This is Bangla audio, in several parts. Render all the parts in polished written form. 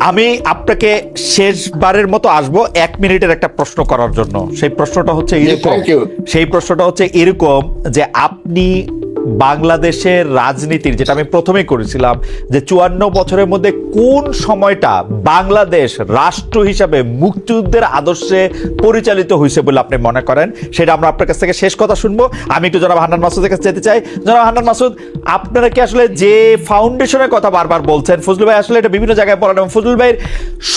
আমি আপনাকে শেষবারের মতো আসবো 1 মিনিটের একটা প্রশ্ন করার জন্য। সেই প্রশ্নটা হচ্ছে এরকম যে আপনি বাংলাদেশের রাজনীতির, যেটা আমি প্রথমেই করেছিলাম, যে 54 বছরের মধ্যে কোন সময়টা বাংলাদেশ রাষ্ট্র হিসাবে মুক্তিযুদ্ধের আদর্শে পরিচালিত হয়েছে বলে আপনি মনে করেন, সেটা আমরা আপনার কাছ থেকে শেষ কথা শুনবো। আমি একটু জনাব হান্নান মাসুদের কাছে যেতে চাই। জনাব হান্নান মাসুদ, আপনারা কি আসলে যে ফাউন্ডেশনের কথা বারবার বলছেন, ফজলুল ভাই আসলে এটা বিভিন্ন জায়গায় বলেন, এবং ফজলুল ভাইয়ের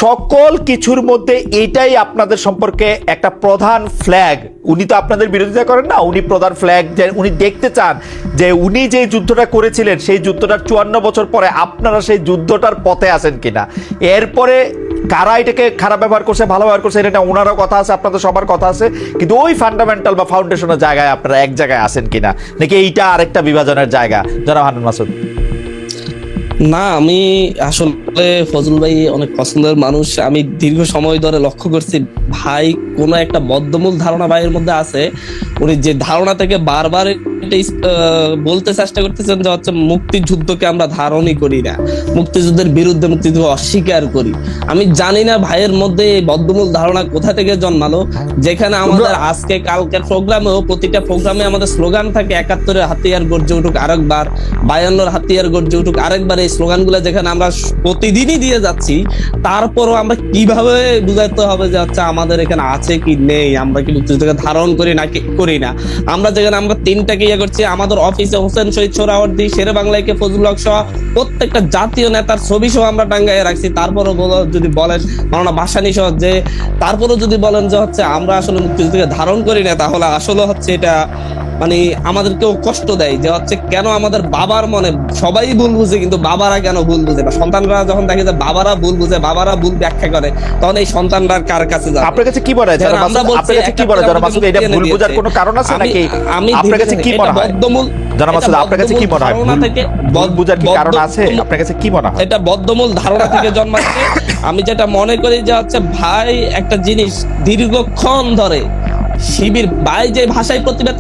সকল কিছুর মধ্যে এটাই আপনাদের সম্পর্কে একটা প্রধান ফ্ল্যাগ। উনি তো আপনাদের বিরোধিতা করেন না, উনি প্রধান ফ্ল্যাগ যে উনি দেখতে চান যে উনি যে যুদ্ধটা করেছিলেন সেই যুদ্ধটার 54 বছর পরে আপনারা সেই যুদ্ধটার পথে আছেন কিনা। এরপরে কারা এটাকে খারাপ ব্যবহার করছে, ভালো ব্যবহার করছে, এটা ওনারও কথা আছে, আপনাদের সবার কথা আছে, কিন্তু ওই ফান্ডামেন্টাল বা ফাউন্ডেশনের জায়গায় আপনারা এক জায়গায় আছেন কিনা, নাকি এইটা আরেকটা বিভাজনের জায়গা? জনাব হান্নান মাসুদ। না, আমি আসলে ফজলুল ভাই অনেক পছন্দের মানুষ। আমি দীর্ঘ সময় ধরে লক্ষ্য করছি ভাই কোনো একটা বদ্ধমূল ধারণা ভাইয়ের মধ্যে আছে। উনি যে ধারণা থেকে বারবার বলতে চেষ্টা করতেছেন যে হচ্ছে মুক্তিযুদ্ধকে আমরা ধারণই করি না, মুক্তিযুদ্ধের বিরুদ্ধে, মুক্তিযুদ্ধ অস্বীকার করি। আমি জানি না ভাইয়ের মধ্যে এই বদ্ধমূল ধারণা কোথা থেকে জন্মালো, যেখানে আমাদের আজকে কালকের প্রোগ্রামেও প্রতিটা প্রোগ্রামে আমাদের স্লোগান থাকে 71-এর হাতিয়ার গর্জে উঠুক আরেকবার, 52-এর হাতিয়ার গর্জে উঠুক আরেকবার। এই স্লোগানগুলো যেখানে আমরা প্রতিদিনই দিয়ে যাচ্ছি, তারপরও আমরা কিভাবে বুঝাইতে হবে যে হচ্ছে আমাদের এখানে আছে কি নেই, আমরা কি মুক্তিযুদ্ধকে ধারণ করি না কি করি না। আমরা যেখানে আমরা তিনটাকে ইয়ে করছি, আমাদের অফিসে হোসেন শহীদ সোহরাওয়ার্দী, শেরে বাংলাকে ফজলুল হক সহ প্রত্যেকটা জাতীয় নেতার ছবি সহ আমরা টাঙ্গাইয়ে রাখছি। তারপরও যদি বলেন মাওলানা ভাসানী সহ, যে তারপরও যদি বলেন যে হচ্ছে আমরা আসলে মুক্তিযুদ্ধকে ধারণ করি না, তাহলে আসলে হচ্ছে এটা মানে আমাদেরকেও কষ্ট দেয় যে হচ্ছে কেন আমাদের বাবার মনে সবাই ভুল বুঝে, কিন্তু বাবারা কেন ভুল বুঝে না। সন্তানরা যখন দেখে যে বাবারা ভুল বুঝে, বাবারা ভুল ব্যাখ্যা করে, তখন এই সন্তানরা কার কাছে যাবে? আপনার কাছে কি মনে হয়? আমরা বলছি কি মনে হয় জনাব মাসুদ, এটা ভুল বোঝার কোনো কারণ আছে নাকি? আপনার কাছে কি মনে হয় জনাব মাসুদ, আপনার কাছে কি মনে হয় ভুল বোঝার কি কারণ আছে? আপনার কাছে কি মনে হয়? এটা বদ্ধমূল ধারণা থেকে জন্মাচ্ছে। আমি যেটা মনে করি যে হচ্ছে ভাই একটা জিনিস দীর্ঘক্ষণ ধরে শিবির ভাই যে ভাষায় প্রতিবাদ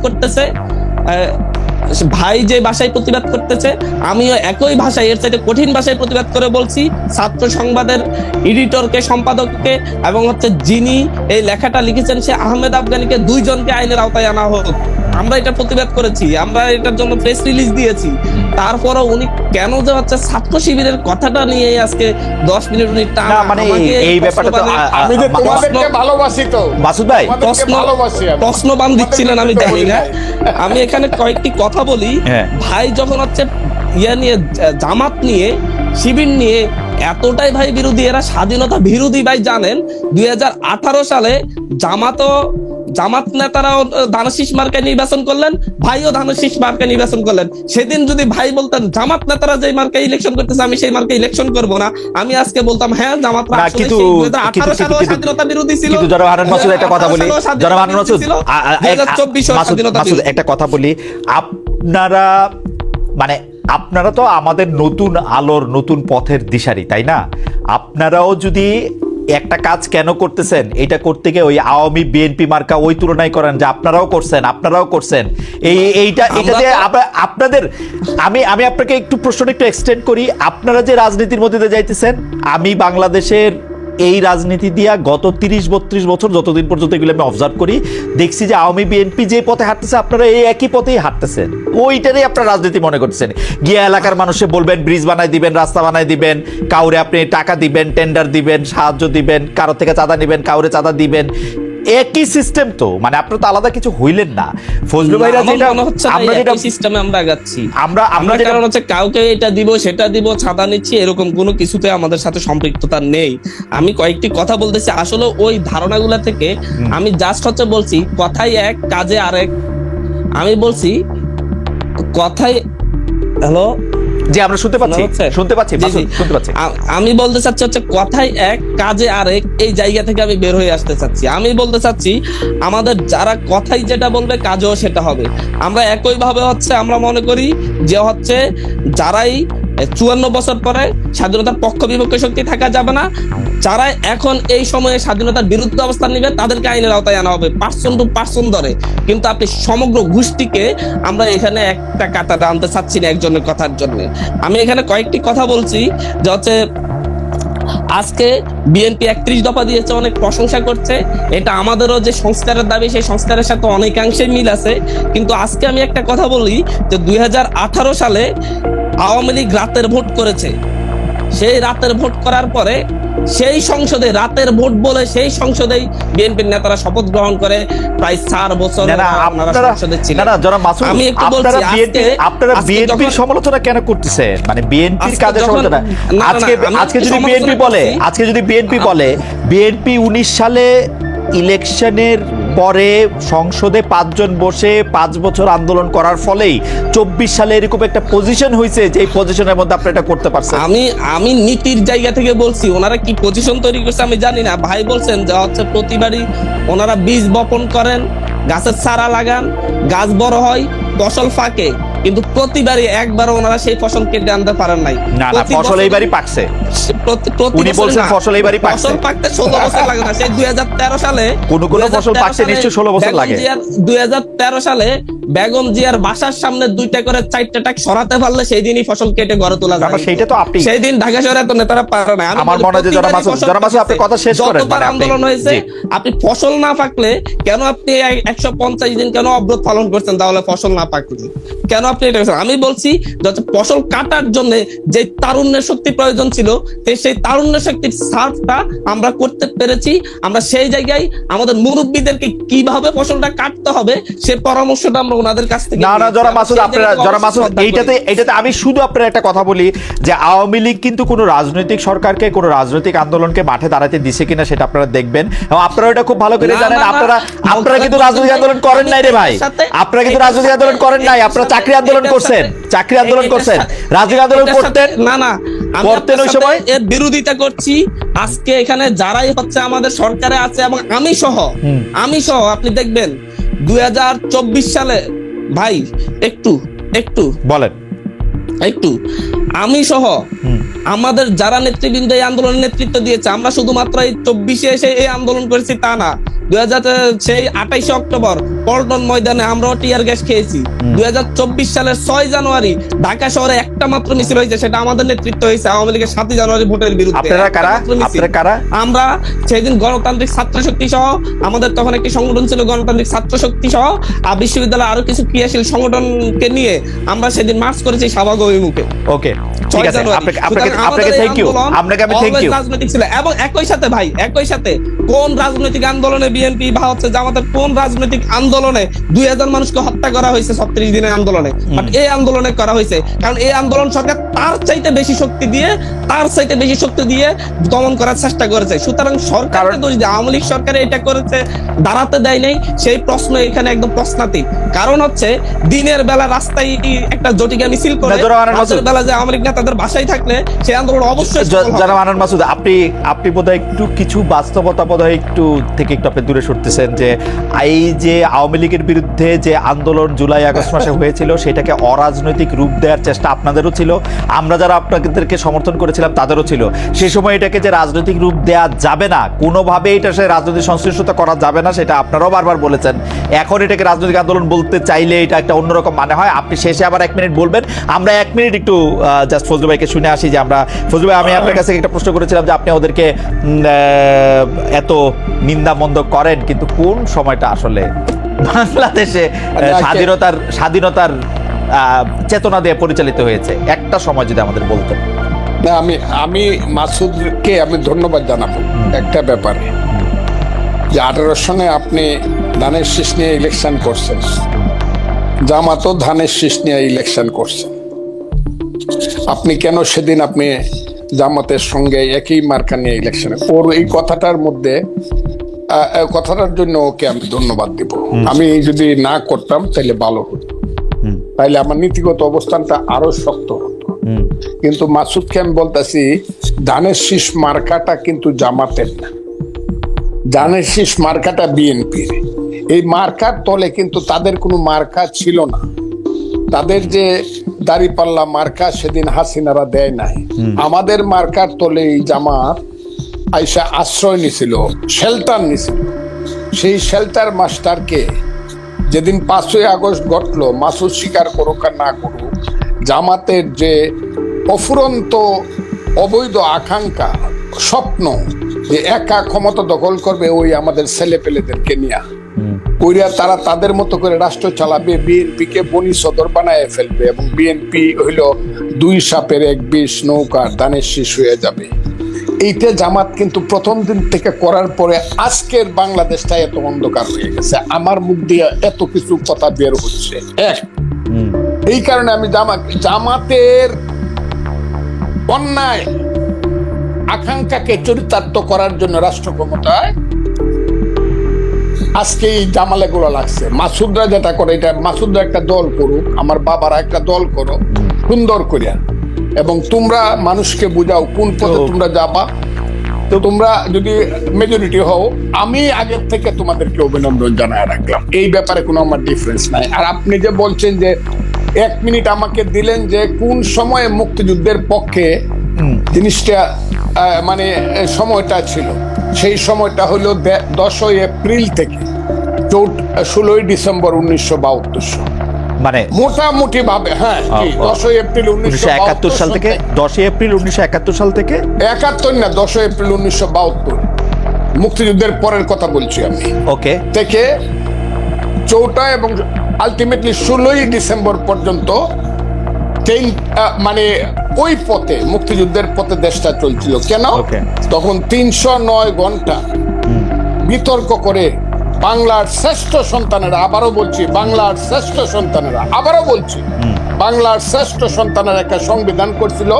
করতেছে, আমিও একই ভাষায়, এর চাইতে কঠিন ভাষায় প্রতিবাদ করে বলছি। ছাত্র সংবাদের এডিটরকে, সম্পাদককে এবং হচ্ছে যিনি এই লেখাটা লিখেছেন সে আহমেদ আফগানিকে, দুইজনকে আইনের আওতায় আনা হোক। আমরা এটা প্রতিবাদ করেছি, আমরা এটার জন্য প্রেস রিলিজ দিয়েছি। তারপরও উনি কেন যে হচ্ছে ছাত্র শিবিরের কথাটা নিয়ে আজকে 10 মিনিট উনি মানে এই ব্যাপারটা তো আমি যে তোমাদেরকে ভালোবাসি, তো মাসুদ ভাই প্রশ্নবান দিচ্ছিলেন আমি জানি না। আমি এখানে কয়েকটি কথা বলি। ভাই যখন হচ্ছে ইয়া নিয়ে, জামাত নিয়ে, শিবির নিয়ে এতটাই ভাই বিরোধী, এরা স্বাধীনতা বিরোধী ভাই জানেন। 2018 সালে জামাত নেতারাও ধানশীষ মার্কায় নির্বাচন করলেন, ভাইও ধানশীষ মার্কায় নির্বাচন করলেন। সেদিন যদি ভাই বলতেন জামাত নেতারা যে মার্কায় ইলেকশন করতেছে আমি সেই মার্কায় ইলেকশন করব না, আমি আজকে বলতাম হ্যাঁ জামাতরা আসলে 2018 সালেও স্বাধীনতা বিরোধী ছিল। কিন্তু জনাব হান্নান মাসুদ একটা কথা বলি, জনাব হান্নান মাসুদ 2024 একটা কথা বলি, আপনারা মানে আপনারা তো আমাদের নতুন আলোর, নতুন পথের দিশারি, তাই না? আপনারাও যদি একটা কাজ কেন করতেছেন, এটা করতে গিয়ে ওই আওয়ামী বিএনপি মার্কা ওই তুলনায় করেন যে আপনারাও করছেন এইটা যে আপনাদের, আমি আপনাকে একটু প্রশ্নটা একটু এক্সটেন্ড করি। আপনারা যে রাজনীতির মধ্যে দিয়ে যাইতেছেন, আমি বাংলাদেশের এই রাজনীতি দিয়া গত 30-32 বছর যতদিন পর্যন্ত এগুলো আমি অবজার্ভ করি, দেখছি যে আওয়ামী বিএনপি যে পথে হাঁটতেছে আপনারা এই একই পথেই হাঁটতেছেন, ওইটারই আপনারা রাজনীতি মনে করতেছেন। গিয়ে এলাকার মানুষে বলবেন ব্রিজ বানাই দিবেন, রাস্তা বানাই দিবেন, কাউরে আপনি টাকা দিবেন, টেন্ডার দিবেন, সাহায্য দিবেন, কারো থেকে চাঁদা দিবেন, কাউরে চাঁদা দিবেন, একই সিস্টেম তো। মানে আপনারা তো আলাদা কিছু হইলেন না। ফজলুল ভাইরা যেটা আমরা যেটা সিস্টেমে আমরা আগাচ্ছি, আমরা কারণ হচ্ছে কাউকে এটা দিব সেটা দিব, ছাদা নিচ্ছি, এরকম কোনো কিছুতে আমাদের সাথে সম্পৃক্ততা নেই। আমি কয়েকটি কথা বলতেছি, আসলে ওই ধারণাগুলা থেকে আমি জাস্ট হচ্ছে বলছি কথাই এক কাজে আরেক। আমি বলছি কথাই, হ্যালো যে আমরা শুনতে পাচ্ছি। আমি বলতে চাচ্ছি হচ্ছে কথাই এক কাজে আরেক, এই জায়গা থেকে আমি বের হয়ে আসতে চাচ্ছি। আমি বলতে চাচ্ছি আমাদের যারা কথাই যেটা বলবে কাজেও সেটা হবে। আমরা একই ভাবে হচ্ছে আমরা মনে করি যে হচ্ছে যারাই 54 বছর পরে স্বাধীনতার পক্ষ বিপক্ষে শক্তি থাকা যাবে না, যারা এখন এই সময়ে স্বাধীনতার বিরুদ্ধে অবস্থান নেবে তাদেরকে আইনের আওতায় আনা হবে, পার্সন টু পার্সন ধরে। কিন্তু আপনি সমগ্র গোষ্ঠীকে আমরা এখানে একটা কাতারে আনতে চাচ্ছি না একজনের কথার জন্য। আমি এখানে কয়েকটি কথা বলছি যে হচ্ছে আজকে বিএনপি 31 দফা দিয়েছে, অনেক প্রশংসা করছে, এটা আমাদেরও যে সংস্কারের দাবি সেই সংস্কারের সাথে অনেকাংশে মিল আছে। কিন্তু আজকে আমি একটা কথা বলি যে 2018 সালে আওয়ামী লীগ রাতের ভোট করেছে। সেই রাতের ভোট করার পরে সেই সংসদে রাতের ভোট বলে সেই সংসদেই বিএনপির নেতারা শপথ গ্রহণ করে প্রায় 4 বছর আপনারা সংসদে ছিলেন। আমি একটু বলছি আপনারা বিএনপির সমালোচনা কেন করতেছেন? মানে বিএনপির কাজের সমালোচনা আজকে যদি বিএনপি বলে বিএনপি 19 সালে ইলেকশনের পরে সংসদে 5 জন বসে 5 বছর আন্দোলন করার ফলেই 24 সালে এরকম একটা পজিশন হয়েছে যে এই পজিশনের মধ্যে আপনি এটা করতে পারছেন। আমি নীতির জায়গা থেকে বলছি, ওনারা কি পজিশন তৈরি করছে আমি জানি না। ভাই বলছেন যে হচ্ছে প্রতিবারই ওনারা বীজ বপন করেন, গাছের চারা লাগান, গাছ বড় হয়, ফসল ফাঁকে, কিন্তু প্রতিবারই একবার ওনারা সেই ফসল কেটে আনতে পারেন নাই। না ফসল এইবারই পাকছে, উনি বলছেন ফসল এইবারই পাকছে। ফসল পাকতে 16 বছর লাগে না, সেই 2013 সালে কোন ফসল পাকতে নিশ্চয়ই 16 বছর লাগে। 2013 সালে বেগম জিয়ার বাসার সামনে 2টা করে 4টা টাক সরাতে পারলে সেই দিনই ফসল কেটে ঘরে তোলা যায়। সেটা তো আপনি সেই দিন ঢাকা শহরে তো নেতারা পারে না। আমার মনে হয় যে জনাব মাসুদ আপনি কথা শেষ করেন। যতবার আন্দোলন হয়েছে আপনি ফসল না পাকলে কেন আপনি 150 দিন কেন অবরোধ পালন করছেন? তাহলে ফসল না পাকলে কেন আপনি এটা করছেন? আমি বলছি যাতে ফসল কাটার জন্য যে তারুণ্যের শক্তি প্রয়োজন ছিল সেই তারুণ্য শক্তির সার্ভটা আমরা করতে পেরেছি। আমরা সেই জায়গায় আমাদের মুরব্বীদেরকে কিভাবে ফসলটা কাটতে হবে সে পরামর্শটা আমরা ওনাদের কাছ থেকে না জনাব মাসুদ এইটাতে আমি শুধু আপনার একটা কথা বলি যে আওয়ামী লীগ কিন্তু কোনো রাজনৈতিক সরকারকে কোনো রাজনৈতিক আন্দোলনকে মাঠে দাঁড়াতে দিছে কিনা সেটা আপনারা দেখবেন, এবং আপনারা এটা খুব ভালো করে জানেন। আপনারা কিন্তু রাজনৈতিক আন্দোলন করেন নাই রে ভাই, আপনারা কিন্তু রাজনৈতিক আন্দোলন করেন নাই, আপনারা চাকরি আন্দোলন করছেন, রাজনৈতিক আন্দোলন করতেন না করতেন ওই সময়। এর বিরোধিতা করছি আজকে এখানে যারাই হচ্ছে আমাদের সরকারে আছে এবং আমি সহ আপনি দেখবেন 2024 সালে ভাই একটু বলেন আমি সহ আমাদের যারা নেতৃবৃন্দ এই আন্দোলনের নেতৃত্ব দিয়েছে, আমরা শুধুমাত্র এই 24-এ এসে এই আন্দোলন করেছি তা না। 28 অক্টোবর পল্টন ময়দানে আমরাও টিয়ার গ্যাস খেয়েছি। 2024 সালের 6 জানুয়ারি ঢাকা শহরে একটা মাত্র মিছিল হয়েছে, সেটা আমাদের নেতৃত্ব হয়েছে আওয়ামী লীগের 7 জানুয়ারি ভোটের বিরুদ্ধে। আপনারা কারা? আমরা সেদিন গণতান্ত্রিক ছাত্র শক্তি সহ, আমাদের তখন একটি সংগঠন ছিল গণতান্ত্রিক ছাত্র শক্তি সহ, আর বিশ্ববিদ্যালয়ে আরো কিছু ক্রিয়াশীল সংগঠনকে নিয়ে আমরা সেদিন মার্চ করেছি শাহবাগ অভিমুখে। ওকে, ঠিক আছে, আপনাকে থ্যাংক ইউ, আপনাকে আমি থ্যাংক ইউ। রাজনৈতিক ছিল এবং একই সাথে কোন রাজনৈতিক আন্দোলনে বিএনপি বা হচ্ছে জামাতের কোন রাজনৈতিক আন্দোলনে 2000 মানুষকে হত্যা করা হয়েছে 36 দিনের আন্দোলনে? বাট এই আন্দোলনে করা হয়েছে কারণ এই আন্দোলন সরকার তার চাইতে বেশি শক্তি দিয়ে দমন করার চেষ্টা করেছে। সুতরাং সরকারকে দোষ দিয়ে আওয়ামী লীগ সরকার এটা করেছে দাঁড়াতে দেয় নাই, সেই প্রশ্ন এখানে একদম প্রশ্নাতীত। কারণ হচ্ছে দিনের বেলা রাস্তায় একটা জটিকা মিছিল করে, রাতের বেলা যে আওয়ামী লীগ নেতাদের বাসায় থাকলে সেই আন্দোলন অবশ্যই। যারা আনান মাসুদ, আপনি বোধহয় একটু কিছু বাস্তবতা বোধহয় একটু আপনি দূরে সরতেছেন যে এই যে আওয়ামী লীগের বিরুদ্ধে যে আন্দোলন জুলাই আগস্ট মাসে হয়েছিল সেটাকে অরাজনৈতিক রূপ দেওয়ার চেষ্টা আপনাদেরও ছিল, আমরা যারা আপনাদেরকে সমর্থন করেছিলাম তাদেরও ছিল। সেই সময় এটাকে যে রাজনৈতিক রূপ দেওয়া যাবে না, কোনোভাবে এটা সে রাজনৈতিক সংশ্লিষ্টতা করা যাবে না, সেটা আপনারাও বারবার বলেছেন। এখন এটাকে রাজনৈতিক আন্দোলন বলতে চাইলে এটা একটা অন্যরকম মানে হয়। আপনি শেষে আবার 1 মিনিট বলবেন, আমরা 1 মিনিট একটু জাস্ট ফজলু ভাইকে শুনে আসি যে আমরা ফজলু ভাই, আমি আপনার কাছে একটা প্রশ্ন করেছিলাম যে আপনি ওদেরকে এত নিন্দা মন্দ করেন, কিন্তু কোন সময়টা আসলে বাংলাদেশে স্বাধীনতার চেতনা দিয়ে পরিচালিত হয়েছে একটা সময় যদি আমাদের বলতেন? না, আমি মাসুদকে আমি ধন্যবাদ জানাবো একটা ব্যাপারে যে 18 সনে আপনি ধানের শীষ নিয়ে ইলেকশন করছেন, জামাতও ধানের শীষ নিয়ে ইলেকশন করছেন। আপনি কেন সেদিন আপনি জামাতের সঙ্গে একই মার্কা নিয়ে ইলেকশনে? ওর এই কথাটার জন্য ওকে আমি ধন্যবাদ দিব। আমি যদি না করতাম তাহলে ভালো হতো, তাইলে আমার নীতিগত অবস্থানটা আরো শক্ত হতো। কিন্তু মাসুদকে আমি বলতেছি, ধানের শীষ মার্কাটা কিন্তু জামাতের না, ধানের শীষ মার্কাটা বিএনপির। এই মার্কার তলে কিন্তু তাদের কোনো মার্কা ছিল না। তাদের যে দাঁড়িপাল্লা মার্কা সেদিন হাসিনারা দেয় নাই, আমাদের মার্কার তলে এই জামাত আইসা আশ্রয় নিছিল, শেল্টার নিছিল। সেই শেল্টার মাস্টারকে যেদিন 5ই আগস্ট ঘটলো, মাসুদ স্বীকার করুক আর না করুক, জামাতের যে অফুরন্ত অবৈধ আকাঙ্ক্ষা স্বপ্ন যে একা ক্ষমতা দখল করবে ওই আমাদের ছেলে পেলেদেরকে নিয়ে কইরা তারা তাদের মতো করে রাষ্ট্র চালাবে, বিএনপি কে বনি সদর বানায় ফেলবে এবং বিএনপি হইল দুই সাপের এক বিষ, নৌকার ধানের শীষ হয়ে যাবে। এইটা জামাত কিন্তু প্রথম দিন থেকে করার পরে আজকের বাংলাদেশটা এত অন্ধকার হয়ে গেছে। আমার মুখ দিয়ে এত কিছু কথা বের হচ্ছে। এই কারণে আমি জামাতের অন্যায় আকাঙ্ক্ষাকে চরিতার্থ করার জন্য রাষ্ট্র ক্ষমতায় আজকে এই জামালে গুলো লাগছে। মাসুদরা যেটা করে, এটা মাসুদরা একটা দল করুক, আমার বাবারা একটা দল করো সুন্দর করিয়া, এবং তোমরা মানুষকে বুঝাও কোন পথে তোমরা যাবা। তো তোমরা যদি মেজরিটি হও, আমি আগের থেকে তোমাদেরকে অভিনন্দন জানায় রাখলাম, এই ব্যাপারে কোনো আমার ডিফারেন্স নাই। আর আপনি যে বলছেন যে 1 মিনিট আমাকে দিলেন যে কোন সময়ে মুক্তিযুদ্ধের পক্ষে জিনিসটা মানে সময়টা ছিল, সেই সময়টা হলো 10ই এপ্রিল থেকে 16ই ডিসেম্বর 1972 মানে মোটামুটি ভাবে। হ্যাঁ, 10ই এপ্রিল 1971 সাল থেকে 10ই এপ্রিল 1971 সাল থেকে 71 না, 10ই এপ্রিল 1972 মুক্তিযুদ্ধের পরের কথা বলছি আমি। ওকে, থেকে 4টা এবং আলটিমেটলি 16ই ডিসেম্বর পর্যন্ত মানে ওই পথে মুক্তিযুদ্ধের পথে দেশটা চলছিল। কেন? তখন 309 ঘন্টা বিতর্ক করে বাংলার শ্রেষ্ঠ সন্তানেরা, আবারও বলছি বাংলার শ্রেষ্ঠ সন্তানেরা, আবারও বলছি বাংলার শ্রেষ্ঠ সন্তানের একটা সংবিধান করছিল,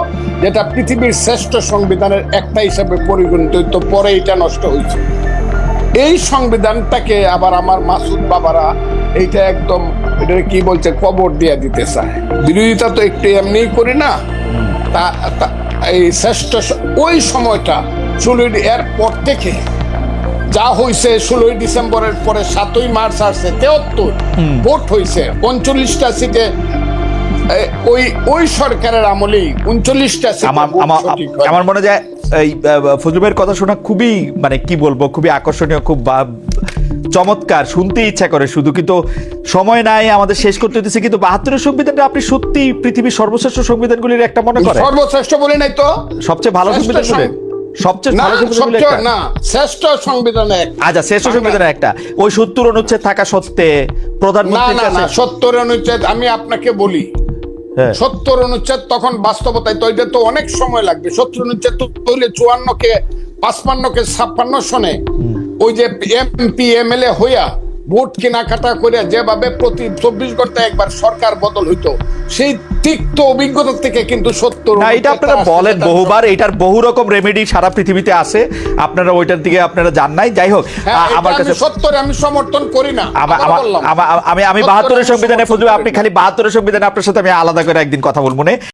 যেটা পৃথিবীর শ্রেষ্ঠ সংবিধানের একটা হিসাবে পরিগণিত হইতো। পরে এটা নষ্ট হয়েছে। এই সংবিধানটাকে আবার আমার মাসুদ বাবারা এইটা একদম এটা কি বলছে কবর দিয়ে দিতে চায়। বিরোধিতা তো একটু এমনি করি না। এই শ্রেষ্ঠ ওই সময়টা 16 এর পর থেকে যা হয়েছে, 16ই ডিসেম্বরের পরে 7ই মার্চ আসছে 73 ভোট হয়েছে 39টা সিটে। ওই সরকারের আমলেই 39টা সিট। আমার মনে যায় এই ফজলুল ভাইয়ের কথা শোনা খুবই মানে কি বলবো, খুবই আকর্ষণীয়, খুব চমৎকার, শুনতে ইচ্ছা করে শুধু, কিন্তু সময় নাই, আমাদের শেষ করতে হতেছে। কিন্তু 72-এর সংবিধানটা আপনি সত্যি পৃথিবীর সর্বশ্রেষ্ঠ সংবিধানগুলির একটা মনে করেন? সর্বশ্রেষ্ঠ বলি নাই তো, সবচেয়ে ভালো সংবিধান বলে? সবচেয়ে ভালো সংবিধান না, শ্রেষ্ঠ সংবিধান এক। আচ্ছা, শ্রেষ্ঠ সংবিধানের একটা ওই 70 অনুচ্ছেদ থাকা সত্ত্বে প্রধানমন্ত্রী না 70 অনুচ্ছেদ আমি আপনাকে বলি, 70 অনুচ্ছেদ তখন বাস্তবতায় তো এটা তো অনেক সময় লাগবে। 70 অনুচ্ছেদ তো হইলে 54 কে 55 কে 56 সনে ওই যে এমপি এমএলএ হইয়া ভোট কেনাকাটা করে যেভাবে প্রতি 24 ঘন্টায় একবার সরকার বদল হইতো, সেই তিক্ত অভিজ্ঞতা থেকে কিন্তু 70 না, এটা আপনারা বলেন বহুবার, এটার বহু রকম রেমেডি সারা পৃথিবীতে আছে, আপনারা ওইটার দিকে আপনারা জান নাই। যাই হোক, আমার কাছে 70 আমি সমর্থন করি না। আমি 72-এর সংবিধানে ফজলুল, আপনি খালি 72-এর সংবিধানে আপনার সাথে আমি আলাদা করে একদিন কথা বলবো না।